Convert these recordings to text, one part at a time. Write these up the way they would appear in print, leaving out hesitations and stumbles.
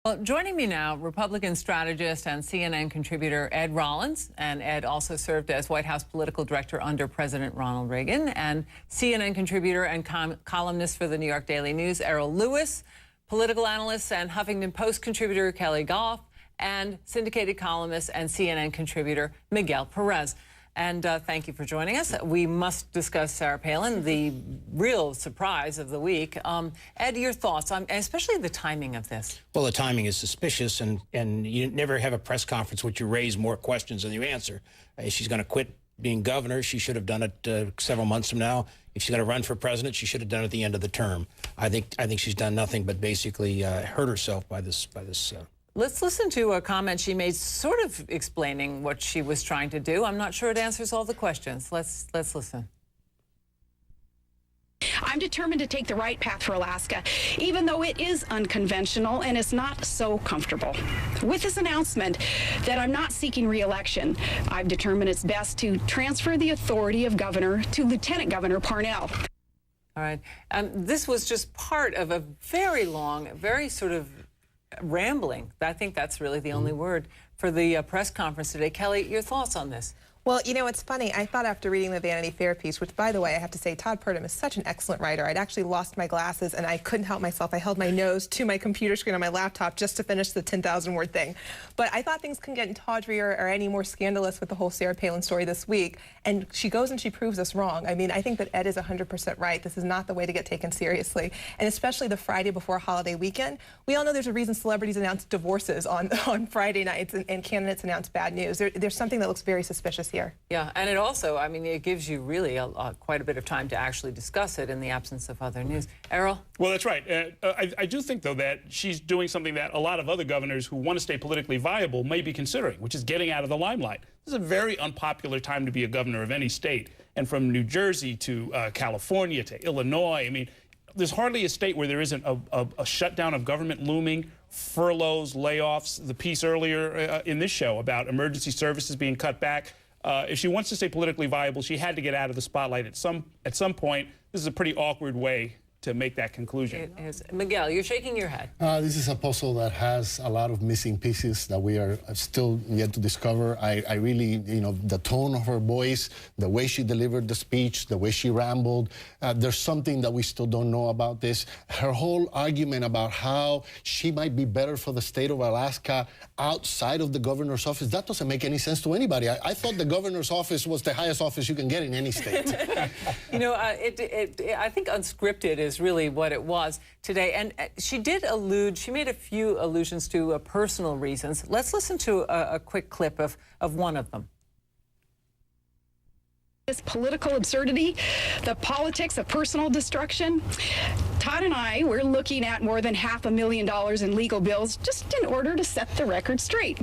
Well, joining me now, Republican strategist and CNN contributor Ed Rollins. And Ed also served as White House political director under President Ronald Reagan. And CNN contributor and columnist for the New York Daily News, Errol Lewis. Political analyst and Huffington Post contributor Kelly Goff. And syndicated columnist and CNN contributor Miguel Perez. And thank you for joining us. We must discuss Sarah Palin, the real surprise of the week. Ed, your thoughts on especially the timing of this? Well, the timing is suspicious, and you never have a press conference which you raise more questions than you answer. If she's going to quit being governor, she should have done it several months from now. If she's going to run for president, she should have done it at the end of the term. I think she's done nothing but basically hurt herself by this. Let's listen to a comment she made sort of explaining what she was trying to do. I'm not sure it answers all the questions. Let's listen. I'm determined to take the right path for Alaska, even though it is unconventional and it's not so comfortable. With this announcement that I'm not seeking re-election, I've determined it's best to transfer the authority of governor to Lieutenant Governor Parnell. All right. This was just part of a very long, very sort of rambling. I think that's really the only word for the press conference today. Kelly, your thoughts on this? Well, you know, it's funny. I thought after reading the Vanity Fair piece, which, by the way, I have to say, Todd Purdom is such an excellent writer. I'd actually lost my glasses, and I couldn't help myself. I held my nose to my computer screen on my laptop just to finish the 10,000-word thing. But I thought things couldn't get any tawdrier or any more scandalous with the whole Sarah Palin story this week. And she goes and she proves us wrong. I mean, I think that Ed is 100% right. This is not the way to get taken seriously. And especially the Friday before holiday weekend. We all know there's a reason celebrities announce divorces on Friday nights and candidates announce bad news. There's something that looks very suspicious here. Yeah, and it also, I mean, it gives you really quite a bit of time to actually discuss it in the absence of other news. Errol? Well, that's right. I do think, though, that she's doing something that a lot of other governors who want to stay politically viable may be considering, which is getting out of the limelight. This is a very unpopular time to be a governor of any state. And from New Jersey to California to Illinois, I mean, there's hardly a state where there isn't a shutdown of government looming, furloughs, layoffs. The piece earlier in this show about emergency services being cut back. If she wants to stay politically viable, she had to get out of the spotlight at some point. This is a pretty awkward way to make that conclusion. It is. Miguel, you're shaking your head. This is a puzzle that has a lot of missing pieces that we are still yet to discover. I really, you know, the tone of her voice, the way she delivered the speech, the way she rambled, there's something that we still don't know about this. Her whole argument about how she might be better for the state of Alaska outside of the governor's office, that doesn't make any sense to anybody. I thought the governor's office was the highest office you can get in any state. You know, I think unscripted is really what it was today. And she did allude, she made a few allusions to personal reasons. Let's listen to a quick clip of one of them. This political absurdity, the politics of personal destruction. Todd and I, we're looking at more than $500,000 in legal bills just in order to set the record straight.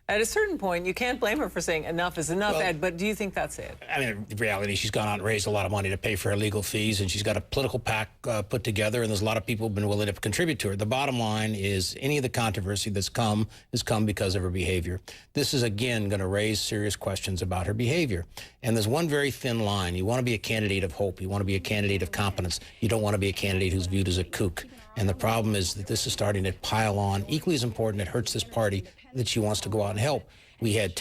At a certain point, you can't blame her for saying enough is enough, Ed, but do you think that's it? I mean, the reality, she's gone out and raised a lot of money to pay for her legal fees, and she's got a political PAC put together, and there's a lot of people who've been willing to contribute to her. The bottom line is any of the controversy that's come has come because of her behavior. This is, again, going to raise serious questions about her behavior. And there's one very thin line. You want to be a candidate of hope. You want to be a candidate of competence. You don't want to be a candidate who's viewed as a kook. And the problem is that this is starting to pile on. Equally as important, it hurts this party that she wants to go out and help. We had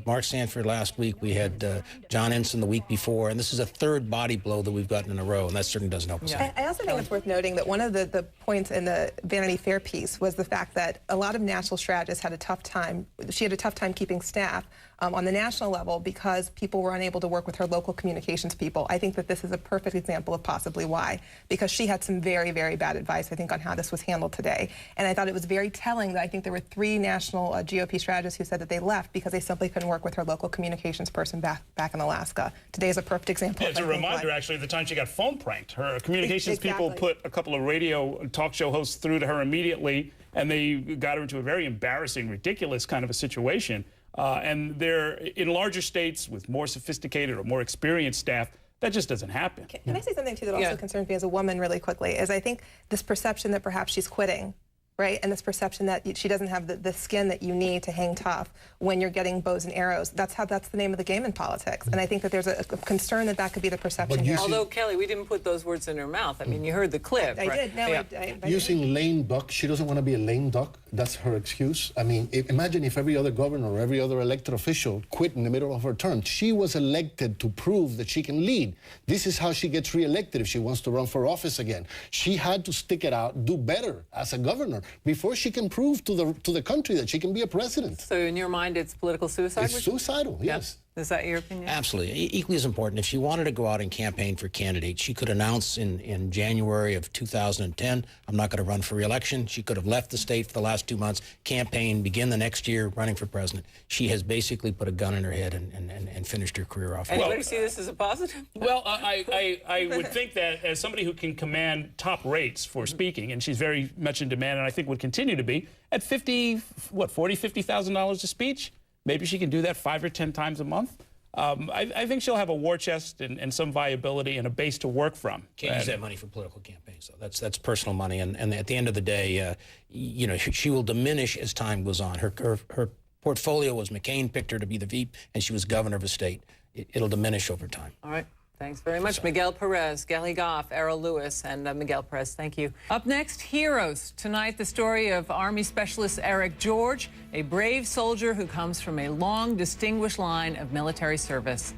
Mark Sanford last week. We had John Ensign the week before. And this is a third body blow that we've gotten in a row, and that certainly doesn't help us out. I also think it's worth noting that one of the points in the Vanity Fair piece was the fact that a lot of national strategists had a tough time. She had a tough time keeping staff on the national level because people were unable to work with her local communications people. I think that this is a perfect example of possibly why, because she had some very, very bad advice, I think, on how this was handled today. And I thought it was very telling that I think there were 3 national GOP strategists who said that they left because they simply couldn't work with her local communications person back in Alaska. Today is a perfect example. Yeah, it's a reminder, actually, of the time she got phone pranked. Her communications people put a couple of radio talk show hosts through to her immediately, and they got her into a very embarrassing, ridiculous kind of a situation. And they're in larger states with more sophisticated or more experienced staff. That just doesn't happen. Can I say something, too, that also concerns me as a woman really quickly, is I think this perception that perhaps she's quitting right? And this perception that she doesn't have the skin that you need to hang tough when you're getting bows and arrows. That's the name of the game in politics. And I think that there's a concern that that could be the perception here. Although, Kelly, we didn't put those words in her mouth. I mean, you heard the clip. I right? did. No, Yeah. Using lame duck, she doesn't want to be a lame duck. That's her excuse. I mean, imagine if every other governor or every other elected official quit in the middle of her term. She was elected to prove that she can lead. This is how she gets reelected if she wants to run for office again. She had to stick it out, do better as a governor before she can prove to the country that she can be a president. So in your mind, it's political suicide? It's suicidal, yes. Is that your opinion? Absolutely. Equally as important, if she wanted to go out and campaign for candidates, she could announce in January of 2010, I'm not going to run for re-election. She could have left the state for the last 2 months, campaign, begin the next year running for president. She has basically put a gun in her head and finished her career off. Anybody see this as a positive? Well, I would think that as somebody who can command top rates for speaking, and she's very much in demand, and I think would continue to be, at $50,000 a speech, maybe she can do that 5 or 10 times a month. I think she'll have a war chest and some viability and a base to work from. Can't use that money for political campaigns, so that's personal money. And at the end of the day, you know, she will diminish as time goes on. Her portfolio was McCain picked her to be the VP, and she was governor of a state. It'll diminish over time. All right. Thanks very much. Miguel Perez, Gelly Goff, Errol Lewis, and Miguel Perez. Thank you. Up next, heroes. Tonight, the story of Army Specialist Eric George, a brave soldier who comes from a long, distinguished line of military service.